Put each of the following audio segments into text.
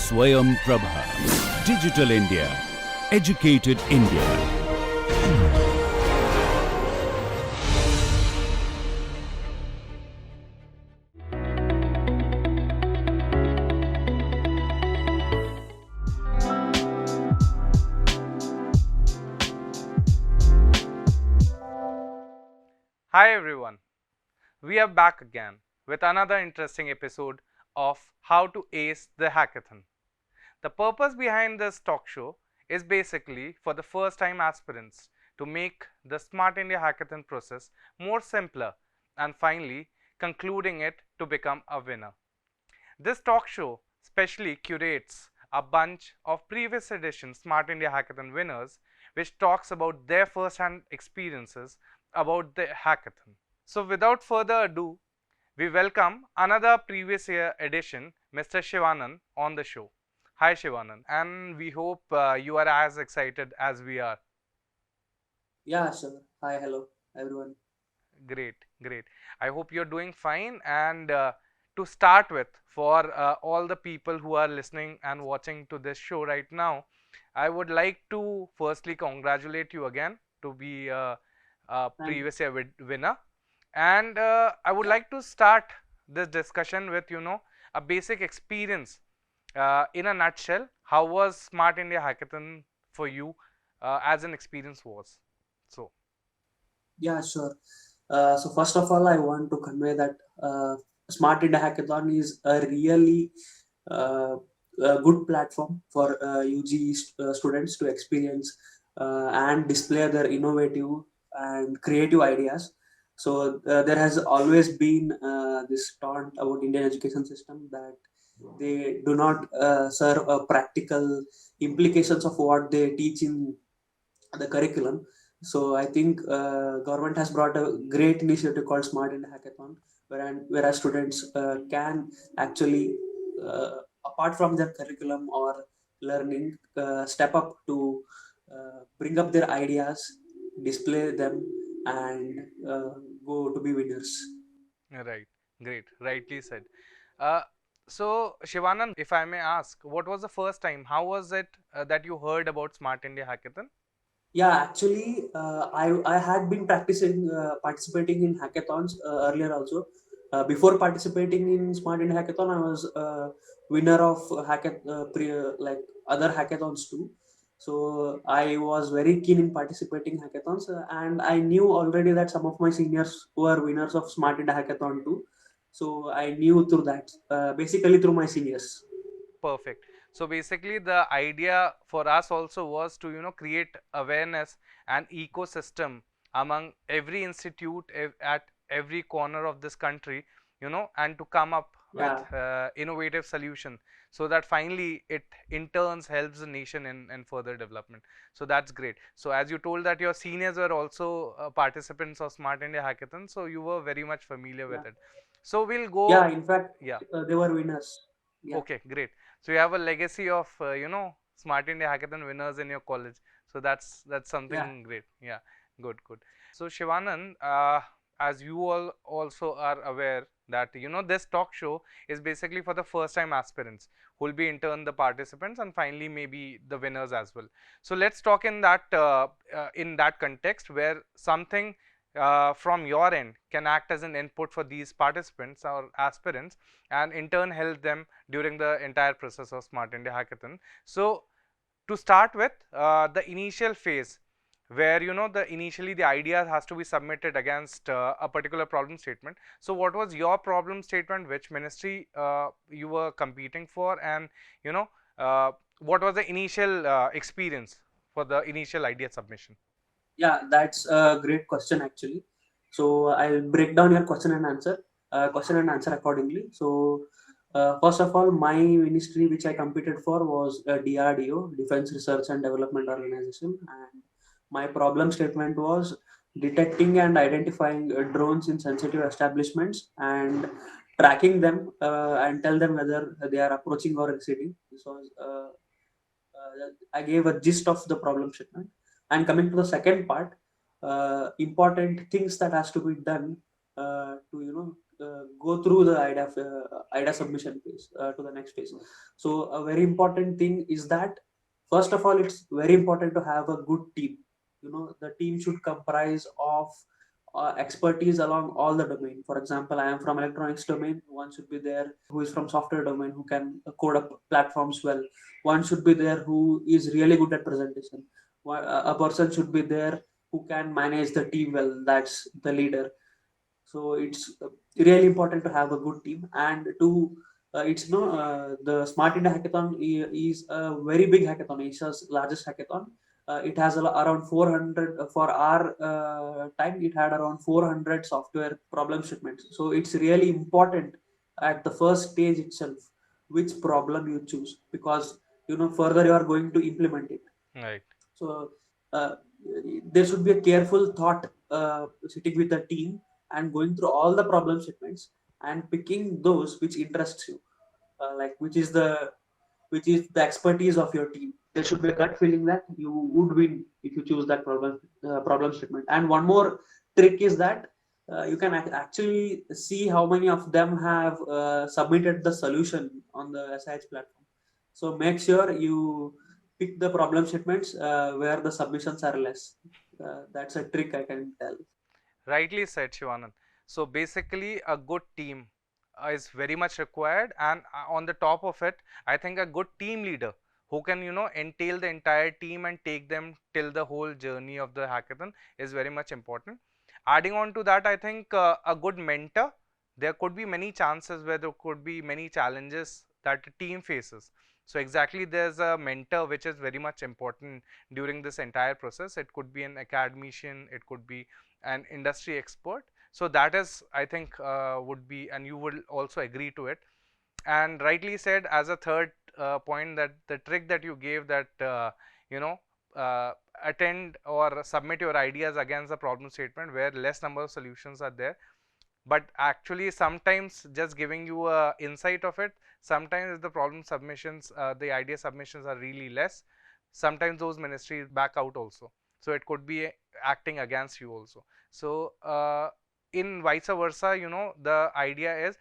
Swayam Prabha. Digital India. Educated India. Hi everyone, we are back again with another interesting episode of How to Ace the Hackathon. The purpose behind this talk show is basically for the first time aspirants to make the Smart India Hackathon process more simpler and finally concluding it to become a winner. This talk show specially curates a bunch of previous edition Smart India Hackathon winners which talks about their first-hand experiences about the hackathon. So without further ado, we welcome another previous year edition, Mr. Shivanand, on the show. Hi Shivanand, and we hope you are as excited as we are. Yeah, sure. Hi, hello, everyone. Great, great. I hope you're doing fine. And to start with, for all the people who are listening and watching to this show right now, I would like to firstly congratulate you again to be a Thank you. previous year winner. And I would like to start this discussion with, a basic experience. In a nutshell, how was Smart India Hackathon for you as an experience was? So, Yeah, sure. So first of all, I want to convey that Smart India Hackathon is a really uh, a good platform for UG students to experience and display their innovative and creative ideas. So there has always been this taunt about Indian education system that they do not serve practical implications of what they teach in the curriculum. So I think government has brought a great initiative called Smart India Hackathon, whereas students can actually, apart from their curriculum or learning, step up to bring up their ideas, display them, and go to be winners. right, great, rightly said. Uh, so, Shivanand, if I may ask, what was the first time? How was it that you heard about Smart India Hackathon? Yeah, actually, I had been practicing participating in hackathons earlier also. Before participating in Smart India Hackathon, I was winner of like other hackathons too. So I was very keen in participating hackathons, and I knew already that some of my seniors were winners of Smart India Hackathon too. So I knew through that, basically through my seniors. Perfect. So basically, the idea for us also was to create awareness and ecosystem among every institute at every corner of this country, and to come up with Yeah, innovative solution so that finally it in turns helps the nation in further development. So that's great. So as you told that your seniors were also participants of Smart India Hackathon, so you were very much familiar yeah, with it. So we'll yeah. go, In fact, yeah. they were winners. Yeah. Okay, great. So you have a legacy of Smart India Hackathon winners in your college. So that's Yeah, something great. Yeah, good, good. So Shivanand, as you all also are aware that this talk show is basically for the first time aspirants who will be in turn the participants and finally maybe the winners as well. So let's talk in that context where something from your end can act as an input for these participants or aspirants and in turn help them during the entire process of Smart India Hackathon. So to start with, the initial phase where the initially the idea has to be submitted against a particular problem statement. So what was your problem statement, which ministry you were competing for, and you know uh, what was the initial experience for the initial idea submission? yeah, that's a great question actually. So I'll break down your question and answer accordingly. So first of all, my ministry which I competed for was DRDO, Defense Research and Development Organization, and my problem statement was detecting and identifying drones in sensitive establishments and tracking them and tell them whether they are approaching or receding. This was I gave a gist of the problem statement. And coming to the second part, important things that has to be done to go through the idea submission phase to the next phase. So a very important thing is that first of all, it's very important to have a good team. The team should comprise of expertise along all the domain. For example, I am from electronics domain. One should be there who is from software domain, who can code up platforms well. One should be there who is really good at presentation. A person should be there who can manage the team well. That's the leader. So it's really important to have a good team, and to it's no the Smart India Hackathon is a very big hackathon, Asia's largest hackathon. It has around 400 for our time. It had around 400 software problem statements. So it's really important at the first stage itself which problem you choose, because further you are going to implement it. Right. So uh, there should be a careful thought, sitting with the team and going through all the problem statements and picking those which interests you, like which is the expertise of your team. There should be a gut feeling that you would win if you choose that problem statement. And one more trick is that you can actually see how many of them have submitted the solution on the SIH platform. So make sure you pick the problem statements where the submissions are less. That's a trick I can tell. Rightly said, Shivanand. So basically, a good team is very much required, and on the top of it, I think a good team leader who can, entail the entire team and take them till the whole journey of the hackathon is very much important. Adding on to that, I think a good mentor. There could be many chances where there could be many challenges that the team faces. So exactly, there's a mentor which is very much important during this entire process. It could be an academician, it could be an industry expert. So that is, I think, would be, and you will also agree to it. And rightly said, as a third point, that the trick that you gave, that you know uh, attend or submit your ideas against the problem statement where less number of solutions are there. But actually, sometimes just giving you a insight of it, sometimes the problem submissions, the idea submissions are really less, sometimes those ministries back out also. So it could be acting against you also. So in vice versa, the idea is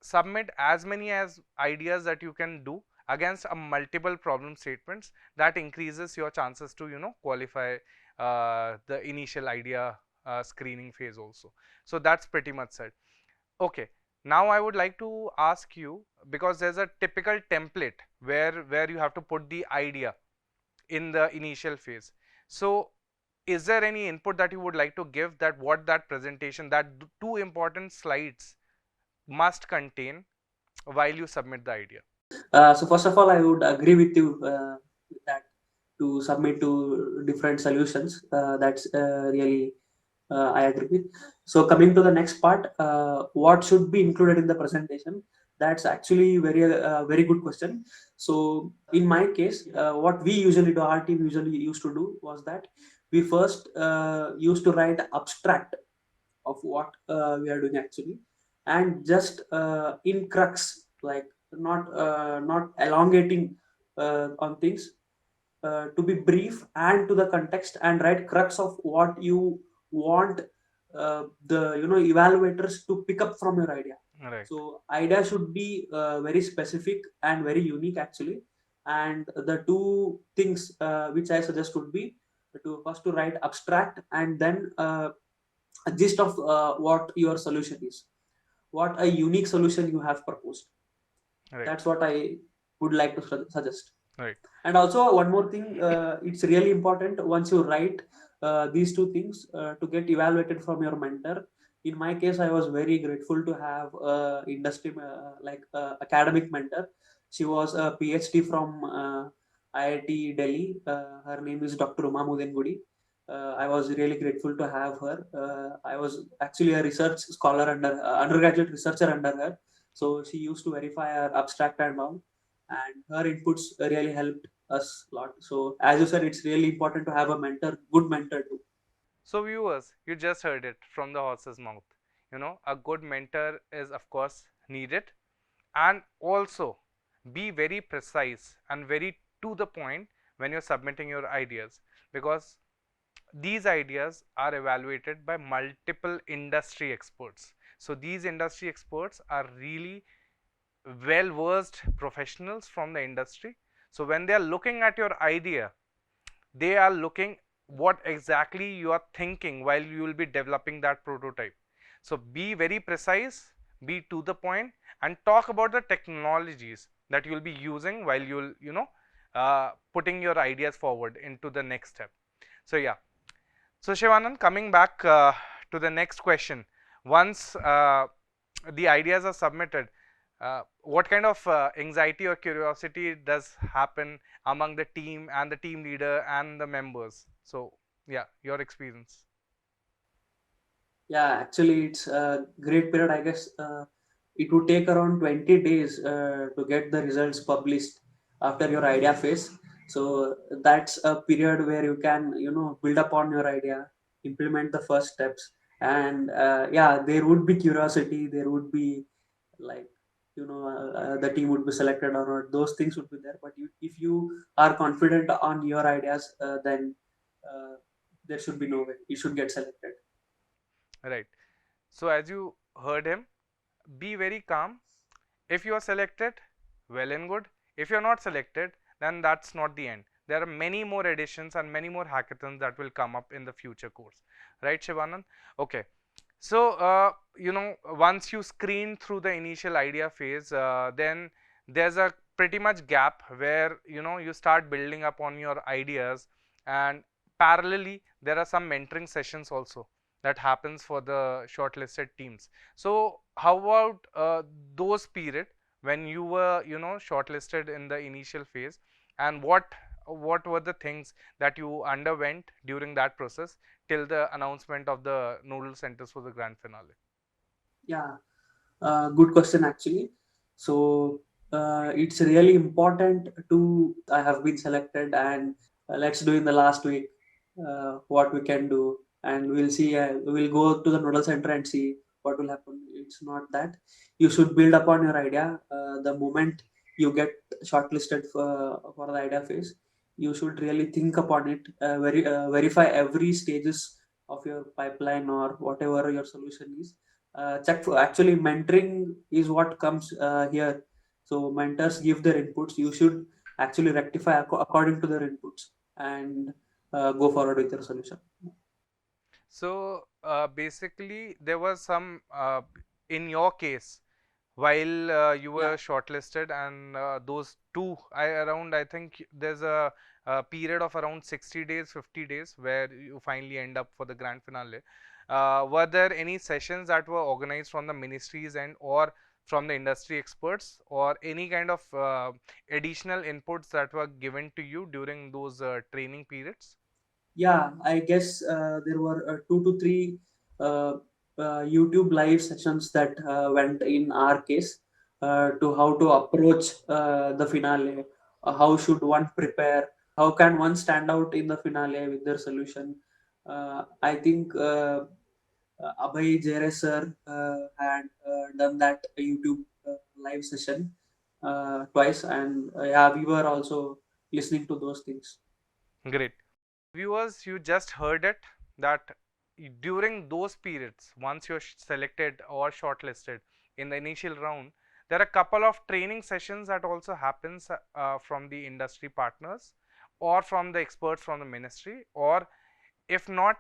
submit as many as ideas that you can do against a multiple problem statements. That increases your chances to qualify the initial idea screening phase also. So that's pretty much said. Okay, now I would like to ask you, because there's a typical template where you have to put the idea in the initial phase. So is there any input that you would like to give, that what that presentation, that two important slides must contain while you submit the idea? So first of all, I would agree with you that to submit to different solutions. That's really I agree with. So coming to the next part, what should be included in the presentation? That's actually very good question. So in my case, what we usually do, our team usually used to do was that we first used to write abstract of what we are doing actually, and just in crux, like not elongating on things, to be brief and to the context, and write crux of what you want the evaluators to pick up from your idea. Right. So idea should be very specific and very unique actually. And the two things which I suggest would be to first to write abstract, and then a gist of what your solution is, what a unique solution you have proposed. Right. That's what I would like to suggest. Right. And also one more thing, it's really important once you write these two things to get evaluated from your mentor. In my case, I was very grateful to have industry like academic mentor. She was a PhD from IIT Delhi. Her name is Dr. Uma Mudengudi. I was really grateful to have her. I was actually a research scholar under undergraduate researcher under her. So she used to verify our abstract and all, and her inputs really helped us a lot. So as you said, it's really important to have a mentor, good mentor too. So viewers, you just heard it from the horse's mouth. A good mentor is of course needed, and also be very precise and very to the point when you're submitting your ideas, because these ideas are evaluated by multiple industry experts. So these industry experts are really well versed professionals from the industry. So when they are looking at your idea, they are looking what exactly you are thinking while you will be developing that prototype. So be very precise, be to the point, and talk about the technologies that you will be using while you will, putting your ideas forward into the next step. So yeah. So Shivanand, coming back to the next question, once the ideas are submitted, what kind of anxiety or curiosity does happen among the team and the team leader and the members? So yeah, your experience. Yeah, actually, it's a great period. I guess it would take around 20 days to get the results published after your idea phase. So that's a period where you can, build upon your idea, implement the first steps, and yeah, there would be curiosity. There would be like, the team would be selected or not. Those things would be there. But if you are confident on your ideas, then uh, there should be no way you should get selected. Right. So as you heard him, be very calm. If you are selected, well and good. If you're not selected, then that's not the end. There are many more editions and many more hackathons that will come up in the future course. Right, Shivanand? Okay. So, once you screen through the initial idea phase, then there's a pretty much gap where, you start building up on your ideas, and parallelly, there are some mentoring sessions also that happens for the shortlisted teams. So, how about those period when you were, shortlisted in the initial phase, and what were the things that you underwent during that process till the announcement of the nodal centers for the grand finale? Yeah, good question actually. So it's really important to I have been selected, and let's do in the last week what we can do, and we'll see. We'll go to the nodal center and see what will happen. It's not that you should build upon your idea. The moment you get shortlisted for the idea phase, you should really think upon it. Verify every stages of your pipeline or whatever your solution is. Check for actually mentoring is what comes here. So mentors give their inputs. You should actually rectify according to their inputs and go forward with your solution. So basically, there was some in your case while you Yeah, were shortlisted, and those two around, I think there's a period of around 60 days, 50 days where you finally end up for the grand finale. Were there any sessions that were organized from the ministries and or from the industry experts, or any kind of additional inputs that were given to you during those training periods? yeah. I guess there were 2 to 3 uh, YouTube live sessions that went in our case to how to approach the finale. How should one prepare? How can one stand out in the finale with their solution? I think Abhay Jere sir had done that YouTube live session twice, and yeah, we were also listening to those things. Great. Viewers, you just heard it that during those periods, once you're selected or shortlisted in the initial round, there are a couple of training sessions that also happens from the industry partners or from the experts from the ministry, or if not,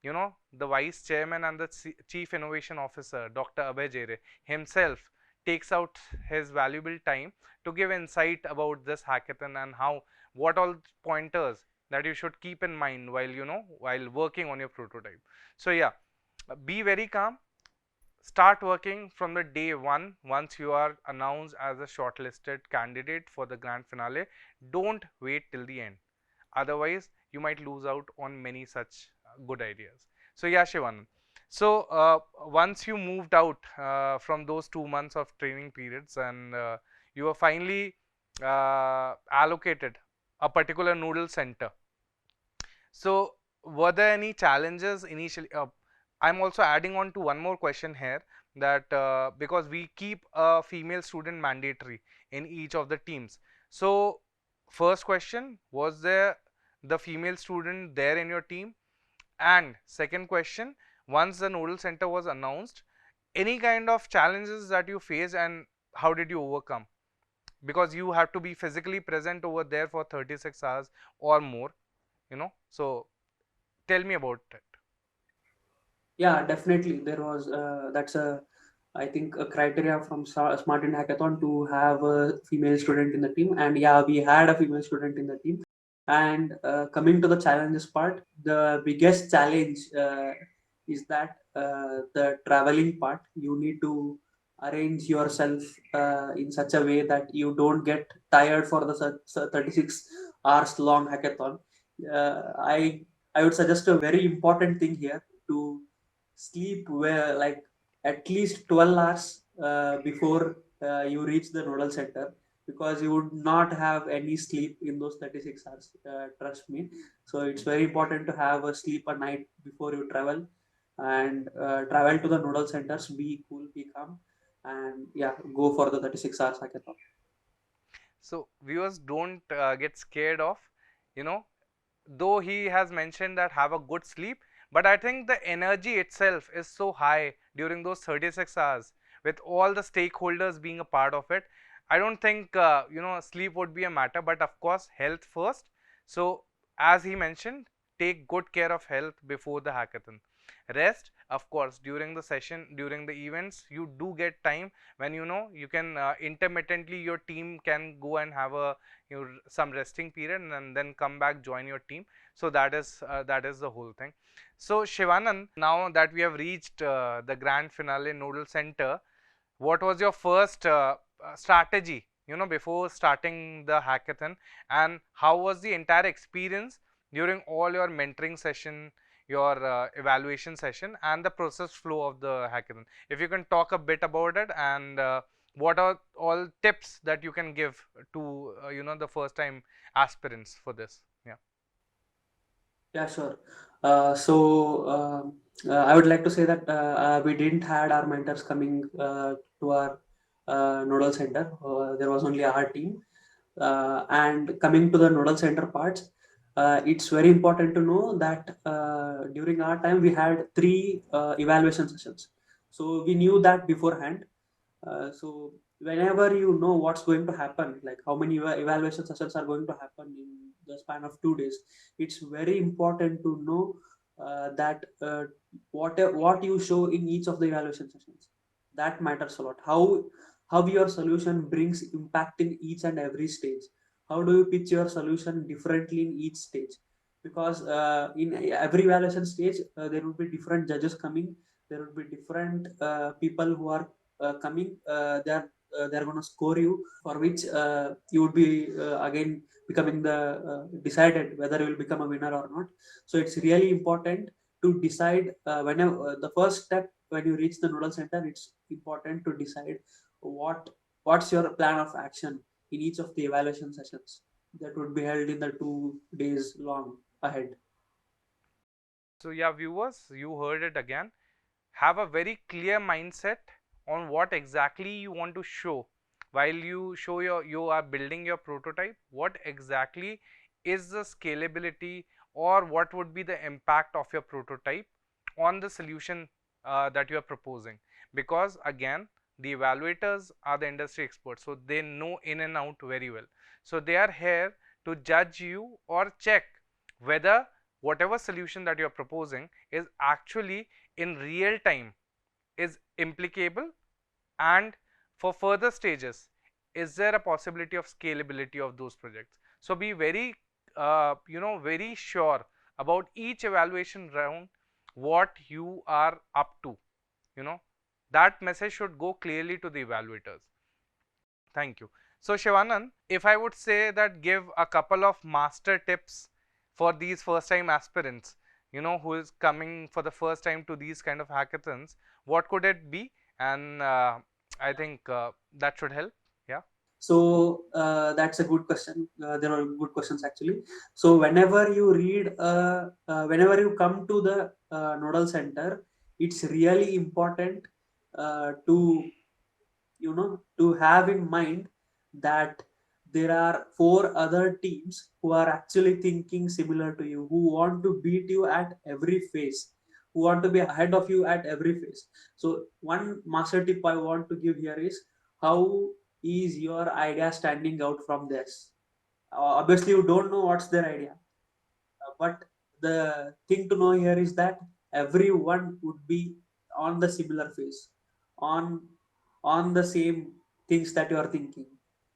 the vice chairman and the chief innovation officer, Dr. Abhay Jere himself takes out his valuable time to give insight about this hackathon and how what all pointers that you should keep in mind while while working on your prototype. So yeah, be very calm, start working from the day one. Once you are announced as a shortlisted candidate for the grand finale, don't wait till the end, otherwise you might lose out on many such good ideas. So yeah, Shivan, so once you moved out from those 2 months of training periods, and you were finally allocated a particular noodle center, so were there any challenges initially? I'm also adding on to one more question here, that because we keep a female student mandatory in each of the teams. So first question, was there the female student there in your team? And second question, once the nodal center was announced, any kind of challenges that you face and how did you overcome? Because you have to be physically present over there for 36 hours or more, so tell me about it. Yeah, definitely. There was that's a I think a criteria from Smart India Hackathon to have a female student in the team, and yeah, we had a female student in the team. And coming to the challenges part, the biggest challenge is that the traveling part. You need to arrange yourself in such a way that you don't get tired for the 36 hours long hackathon. I would suggest a very important thing here to sleep where like at least 12 hours before you reach the nodal center, because you would not have any sleep in those 36 hours, trust me. So it's very important to have a sleep a night before you travel, and travel to the nodal centers, be cool, be calm, and yeah, go for the 36 hours hackathon. So viewers, don't get scared of, you know though he has mentioned that have a good sleep, but I think the energy itself is so high during those 36 hours with all the stakeholders being a part of it. I don't think sleep would be a matter, but of course health first. So as he mentioned, take good care of health before the hackathon. Rest, of course, during the session, during the events, you do get time when you can intermittently, your team can go and have a some resting period and then come back, join your team. So that is the whole thing. So Shivanand, now that we have reached the grand finale nodal center, what was your first strategy before starting the hackathon, and how was the entire experience during all your mentoring session, your evaluation session, and the process flow of the hackathon? If you can talk a bit about it, and what are all tips that you can give to the first time aspirants for this? Yeah. Yeah, sure. I would like to say that we didn't had our mentors coming to our nodal center. There was only our team. And coming to the nodal center parts, it's very important to know that during our time we had three evaluation sessions. So we knew that beforehand. So whenever you know what's going to happen, like how many evaluation sessions are going to happen in the span of 2 days, it's very important to know that what you show in each of the evaluation sessions, that matters a lot. How your solution brings impact in each and every stage. How do you pitch your solution differently in each stage? Because in every evaluation stage, there will be different judges coming. There will be different people who are coming. They're going to score you, for which you would be again becoming the decided whether you will become a winner or not. So it's really important to decide whenever the first step when you reach the nodal center. It's important to decide what's your plan of action in each of the evaluation sessions that would be held in the 2 days long ahead. So yeah, viewers, you heard it again. Have a very clear mindset on what exactly you want to show while you are building your prototype. What exactly is the scalability, or what would be the impact of your prototype on the solution that you are proposing? Because again, the evaluators are the industry experts, so they know in and out very well. So they are here to judge you or check whether whatever solution that you are proposing is actually in real time is implicable, and for further stages, is there a possibility of scalability of those projects? So be very very sure about each evaluation round what you are up to. you know that message should go clearly to the evaluators. Thank you. So Shivanand, if I would say that give a couple of master tips for these first time aspirants, who is coming for the first time to these kind of hackathons, what could it be? And I think that should help. Yeah. So that's a good question. There are good questions actually. So whenever you come to the nodal center, it's really important to to have in mind that there are four other teams who are actually thinking similar to you, who want to beat you at every phase, who want to be ahead of you at every phase. So one master tip I want to give here is, how is your idea standing out from theirs? Obviously you don't know what's their idea, but the thing to know here is that everyone would be on the similar phase, on on the same things that you are thinking.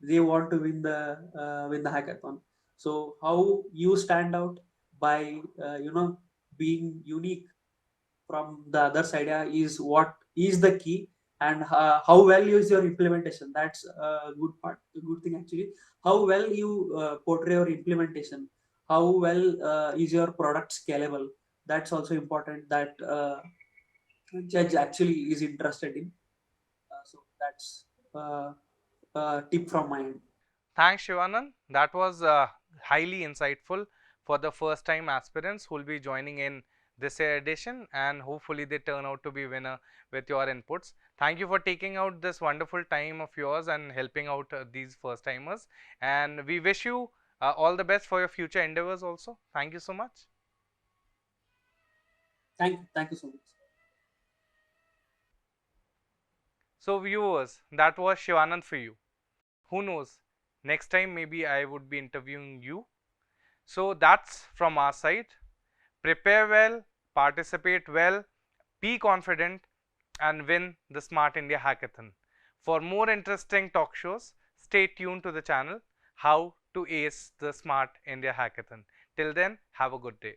They want to win the hackathon. So how you stand out by being unique from the other's idea is what is the key. And how well is your implementation, that's a a good thing actually. How well you portray your implementation, how well is your product scalable, that's also important, that judge actually is interested in. So that's a tip from my end. Thanks, Shivanand. That was highly insightful for the first time aspirants who will be joining in this edition, and hopefully they turn out to be winner with your inputs. Thank you for taking out this wonderful time of yours and helping out these first timers. And we wish you all the best for your future endeavors also. Thank you so much. Thank you so much. So viewers, that was Shivanand for you. Who knows? Next time maybe I would be interviewing you. So that's from our side. Prepare well, participate well, be confident, and win the Smart India Hackathon. For more interesting talk shows, stay tuned to the channel How to Ace the Smart India Hackathon. Till then, have a good day.